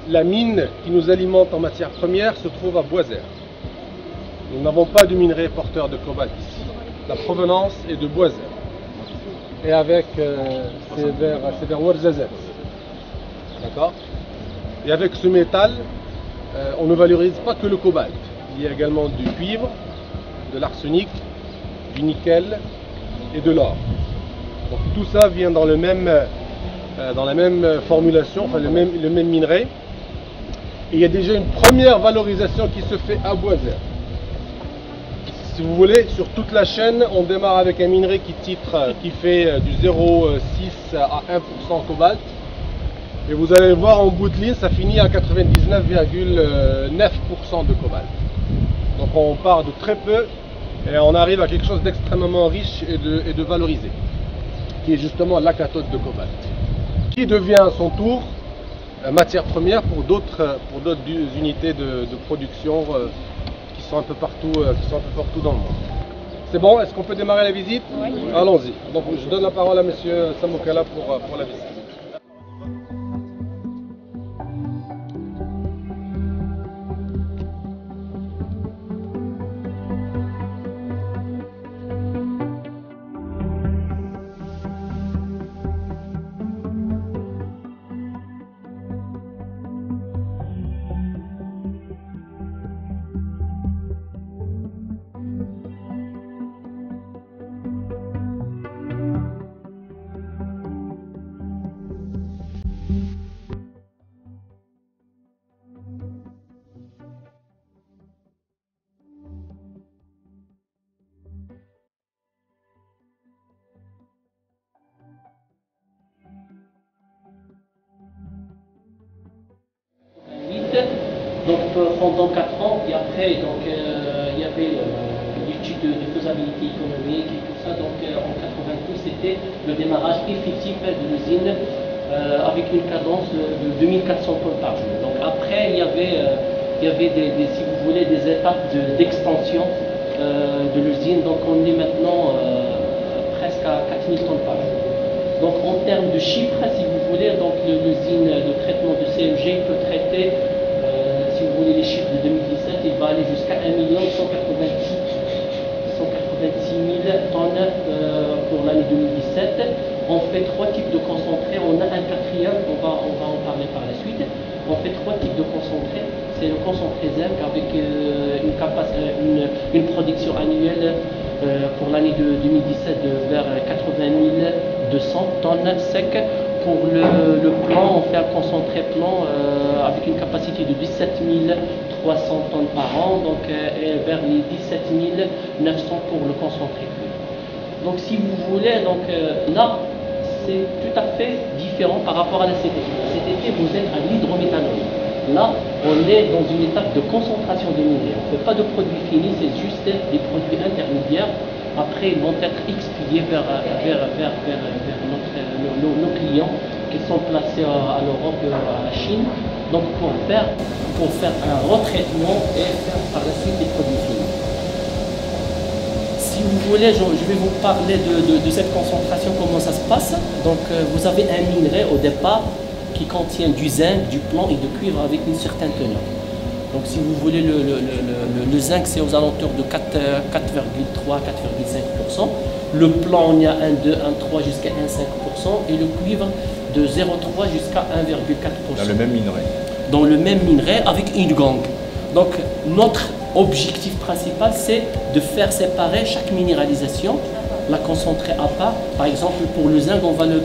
la mine qui nous alimente en matière première se trouve à Boisère. Nous n'avons pas de minerai porteur de cobalt ici. La provenance est de Boisère. Et avec, c'est vers Ouarzazate. D'accord? Et avec ce métal, on ne valorise pas que le cobalt. Il y a également du cuivre, de l'arsenic, du nickel et de l'or. Donc tout ça vient dans la même formulation, enfin le même minerai. Et il y a déjà une première valorisation qui se fait à Boisère. Si vous voulez, sur toute la chaîne, on démarre avec un minerai qui fait du 0,6 à 1% cobalt. Et vous allez voir en bout de ligne, ça finit à 99,9% de cobalt. Donc on part de très peu et on arrive à quelque chose d'extrêmement riche et de valorisé, qui est justement la cathode de cobalt, qui devient à son tour matière première pour d'autres unités de production qui sont un peu partout dans le monde. C'est bon? Est-ce qu'on peut démarrer la visite? Oui. Allons-y. Donc je donne la parole à monsieur Samoukala pour la visite. Donc pendant 4 ans, et après donc, il y avait l'étude de faisabilité économique et tout ça. Donc en 92, c'était le démarrage effectif de l'usine avec une cadence de 2400 tonnes par jour. Donc après, il y avait si vous voulez, des étapes d'extension de l'usine. Donc on est maintenant presque à 4000 tonnes par jour. Donc en termes de chiffres, si vous voulez, donc l'usine de traitement de CMG peut traiter, si vous voulez les chiffres de 2017, il va aller jusqu'à 1 186 000 tonnes pour l'année 2017. On fait 3 types de concentrés, on a un quatrième, on va en parler par la suite. On fait 3 types de concentrés. C'est le concentré zinc avec une production annuelle pour l'année de 2017 de vers 80 200 tonnes secs. Pour le plan, on fait un concentré plan avec une capacité de 17 300 tonnes par an, donc vers les 17 900 pour le concentré cuivre. Donc si vous voulez, donc là, c'est tout à fait différent par rapport à la CTT. La CTT, vous êtes à l'hydrométhanol. Là, on est dans une étape de concentration des minerais. On ne fait pas de produits finis, c'est juste des produits intermédiaires. Après, ils vont être expédiés vers nos clients qui sont placés à l'Europe et à la Chine. Donc pour faire un retraitement et faire par la suite des produits finis. Si vous voulez, je vais vous parler de cette concentration, comment ça se passe. Donc vous avez un minerai au départ qui contient du zinc, du plomb et du cuivre avec une certaine teneur. Donc si vous voulez, le zinc c'est aux alentours de 4,3-4,5%. Le plomb, on y a 1,2, 1,3 jusqu'à 1,5%. Et le cuivre de 0,3 jusqu'à 1,4%. Dans le même minerai. Dans le même minerai avec une gangue. Donc notre objectif principal c'est de faire séparer chaque minéralisation, la concentrer à part. Par exemple pour le zinc on va le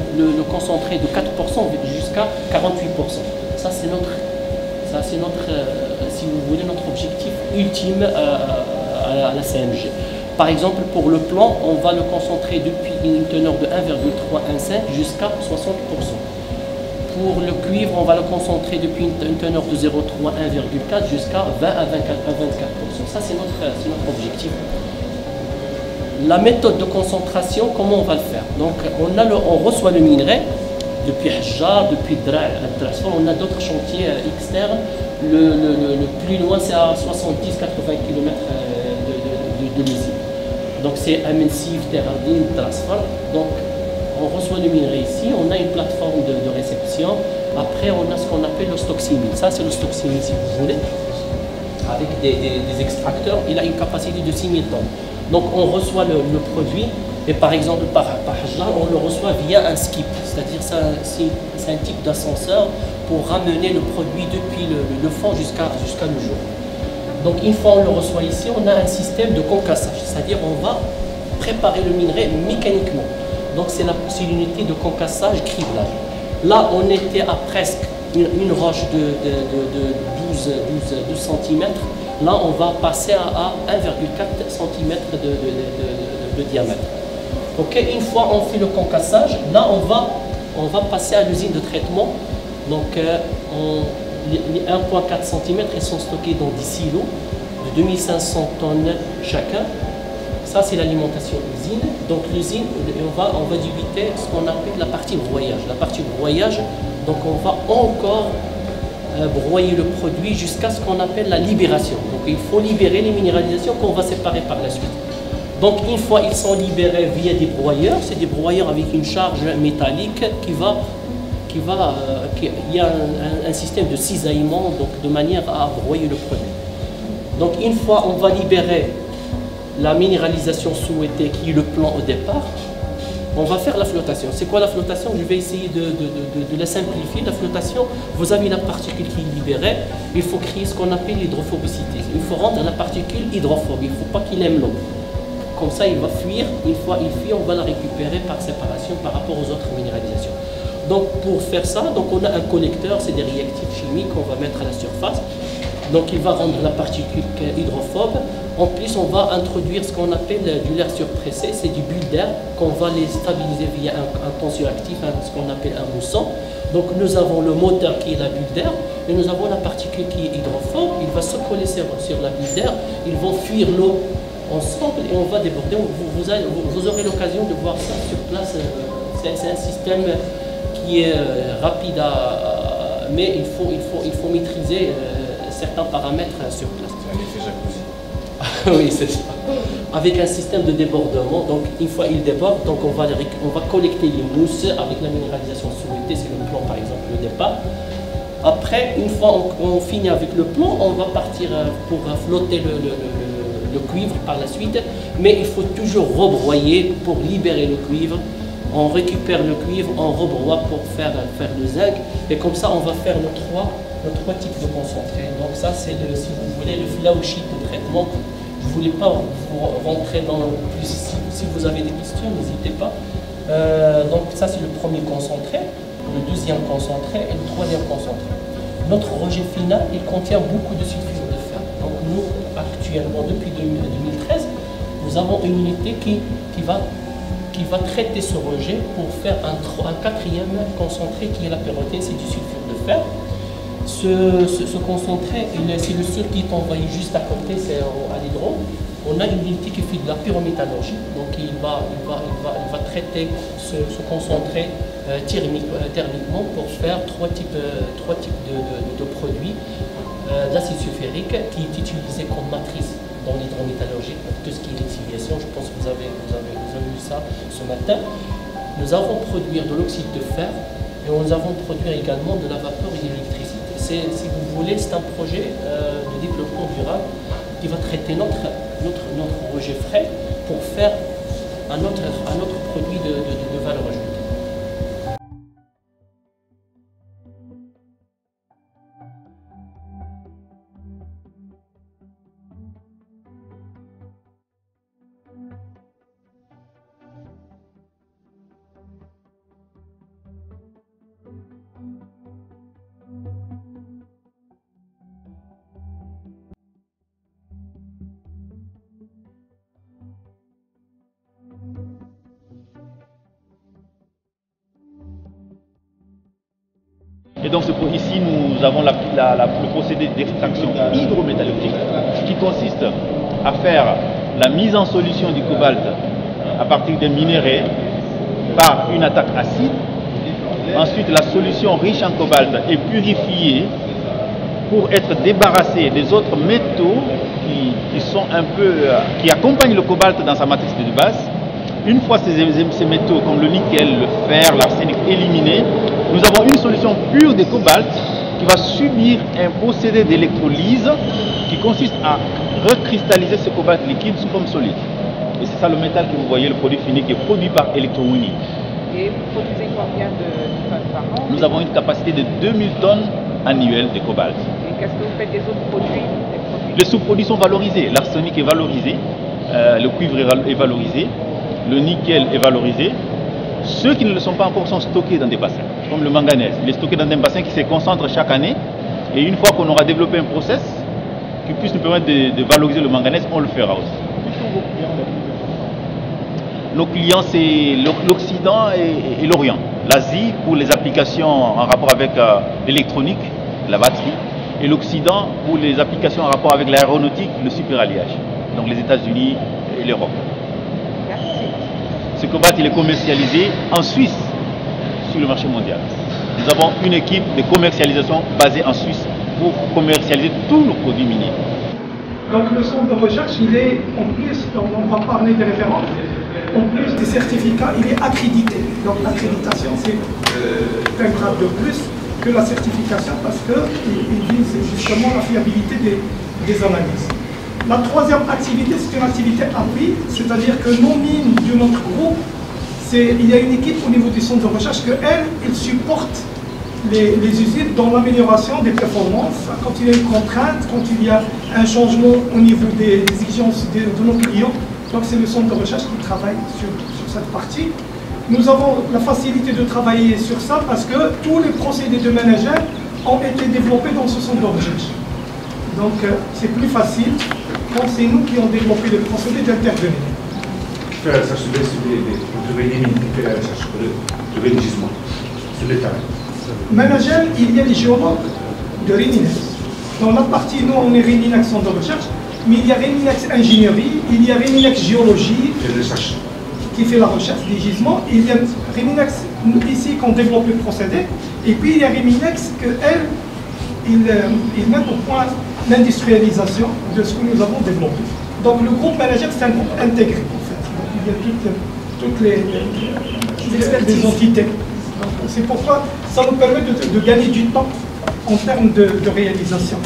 concentrer de 4% jusqu'à 48%. Ça c'est notre si vous voulez, notre objectif ultime à la CMG. Par exemple pour le plomb, on va le concentrer depuis une teneur de 1,315 jusqu'à 60%. Pour le cuivre, on va le concentrer depuis une teneur de 0,3, 1,4 jusqu'à 20 à 24%. Ça, c'est notre objectif. La méthode de concentration, comment on va le faire? Donc, on reçoit le minerai depuis Hajjar, depuis Dra, on a d'autres chantiers externes. Le plus loin, c'est à 70-80 km de l'usine. Donc, c'est Amensif, Terradine, Trasfar. Donc, On reçoit le minerai ici, on a une plateforme de réception. Après, on a ce qu'on appelle le stock simil. Ça, c'est le stock simil, si vous voulez, avec des extracteurs. Il a une capacité de 6000 tonnes. Donc, on reçoit le produit. Et par exemple, par Hajla, on le reçoit via un skip. C'est-à-dire, c'est un type d'ascenseur pour ramener le produit depuis le fond jusqu'à le jour. Donc, une fois on le reçoit ici, on a un système de concassage. C'est-à-dire, on va préparer le minerai mécaniquement. Donc c'est l'unité de concassage, criblage. Là, on était à presque une roche de 12 cm. Là, on va passer à 1,4 cm de diamètre. Ok, une fois on fait le concassage, là, on va passer à l'usine de traitement. Donc, les 1,4 cm, ils sont stockés dans des silos de 2500 tonnes chacun. Ça, c'est l'alimentation usine. Donc l'usine, on va débiter ce qu'on appelle la partie broyage. La partie broyage, donc on va encore broyer le produit jusqu'à ce qu'on appelle la libération. Donc il faut libérer les minéralisations qu'on va séparer par la suite. Donc une fois ils sont libérés via des broyeurs, c'est des broyeurs avec une charge métallique il y a un système de cisaillement, donc de manière à broyer le produit. Donc une fois on va libérer la minéralisation souhaitée qui est le plan au départ, on va faire la flottation. C'est quoi la flottation? Je vais essayer de la simplifier. La flottation, vous avez la particule qui est libérée, il faut créer ce qu'on appelle l'hydrophobicité. Il faut rendre la particule hydrophobe, il ne faut pas qu'il aime l'eau. Comme ça, il va fuir. Une fois il fuit, on va la récupérer par séparation par rapport aux autres minéralisations. Donc pour faire ça, donc on a un collecteur, c'est des réactifs chimiques qu'on va mettre à la surface. Donc il va rendre la particule hydrophobe. En plus, on va introduire ce qu'on appelle du l'air surpressé, c'est du bulles d'air qu'on va les stabiliser via un tensioactif, ce qu'on appelle un mousson. Donc nous avons le moteur qui est la bulle d'air et nous avons la particule qui est hydrophobe. Il va se coller sur la bulle d'air, ils vont fuir l'eau ensemble et on va déborder. Vous aurez l'occasion de voir ça sur place. C'est un système qui est rapide, mais il faut maîtriser certains paramètres sur place. C'est un effet jacuzzi. Oui, c'est ça. Avec un système de débordement, donc une fois il déborde, donc on va collecter les mousses avec la minéralisation souhaitée, c'est le plan par exemple, le départ. Après, une fois on finit avec le plan, on va partir pour flotter le cuivre par la suite, mais il faut toujours rebroyer pour libérer le cuivre. On récupère le cuivre, on rebroie pour faire le zinc, et comme ça on va faire nos trois types de concentrés. Donc ça c'est, si vous voulez, le flow sheet de traitement. Je ne voulais pas vous rentrer dans plus. Si vous avez des questions, n'hésitez pas. Donc ça c'est le premier concentré, le deuxième concentré et le troisième concentré. Notre rejet final, il contient beaucoup de sulfure de fer. Donc nous, actuellement, depuis 2013, nous avons une unité qui va traiter ce rejet pour faire un quatrième concentré qui est la pyrrhotine, c'est du sulfure de fer. Ce concentré, c'est le seul qui est envoyé juste à côté, c'est à l'hydro. On a une unité qui fait de la pyrométallurgie, donc il va traiter ce concentré thermiquement pour faire trois types de produits. L'acide sulfurique qui est utilisé comme matrice dans l'hydrométallurgie pour tout ce qui est lixiviation. Je pense que vous avez vu ça ce matin. Nous avons produit de l'oxyde de fer et nous avons produit également de la vapeur et de l'électricité. Si vous voulez, c'est un projet de développement durable qui va traiter notre rejet frais pour faire un autre produit de valeur ajoutée. Et donc ici, nous avons le procédé d'extraction hydrométallurgique qui consiste à faire la mise en solution du cobalt à partir des minéraux par une attaque acide. Ensuite, la solution riche en cobalt est purifiée pour être débarrassée des autres métaux qui accompagnent le cobalt dans sa matrice de base. Une fois ces métaux comme le nickel, le fer, l'arsenic éliminés, nous avons une solution pure de cobalt qui va subir un procédé d'électrolyse qui consiste à recristalliser ce cobalt liquide comme solide. Et c'est ça le métal que vous voyez, le produit fini qui est produit par Electrowinning. Et vous produisez combien de tonnes par an? Nous avons une capacité de 2000 tonnes annuelles de cobalt. Et qu'est-ce que vous faites des autres produits? Les sous-produits sont valorisés. L'arsenic est valorisé, le cuivre est valorisé, le nickel est valorisé. Ceux qui ne le sont pas encore sont stockés dans des bassins, comme le manganèse. Il est stocké dans un bassin qui se concentre chaque année. Et une fois qu'on aura développé un process qui puisse nous permettre de valoriser le manganèse, on le fera aussi. Nos clients, c'est l'Occident et l'Orient. L'Asie pour les applications en rapport avec l'électronique, la batterie, et l'Occident pour les applications en rapport avec l'aéronautique, le superalliage. Donc les États-Unis et l'Europe. Merci. Ce cobalt, il est commercialisé en Suisse sur le marché mondial. Nous avons une équipe de commercialisation basée en Suisse pour commercialiser tous nos produits miniers. Donc le centre de recherche, il est en plus, on va parler des références, en plus des certificats, il est accrédité. Donc l'accréditation, c'est un grade de plus que la certification parce qu'il vise justement la fiabilité des analyses. La troisième activité, c'est une activité appui, c'est-à-dire que nos mines de notre groupe, il y a une équipe au niveau du centre de recherche elle supporte les usines dans l'amélioration des performances. Quand il y a une contrainte, quand il y a un changement au niveau des exigences de nos clients, donc c'est le centre de recherche qui travaille sur cette partie. Nous avons la facilité de travailler sur ça parce que tous les procédés de management ont été développés dans ce centre de recherche. Donc c'est plus facile quand c'est nous qui avons développé les procédés d'intervenir. Faire la recherche pour trouver des mines, faire la recherche pour trouver des gisements sur le terrain. Management, il y a les géologues de Réminex. Dans la partie, nous, on est Réminex centre de recherche, mais il y a Réminex ingénierie, il y a Réminex géologie qui fait la recherche des gisements, il y a Réminex ici qui développe le procédé, et puis il y a Réminex ils mettent au point l'industrialisation de ce que nous avons développé. Donc le groupe manager, c'est un groupe intégré en fait. Donc, il y a toutes les entités. C'est pourquoi ça nous permet de gagner du temps en termes de réalisation.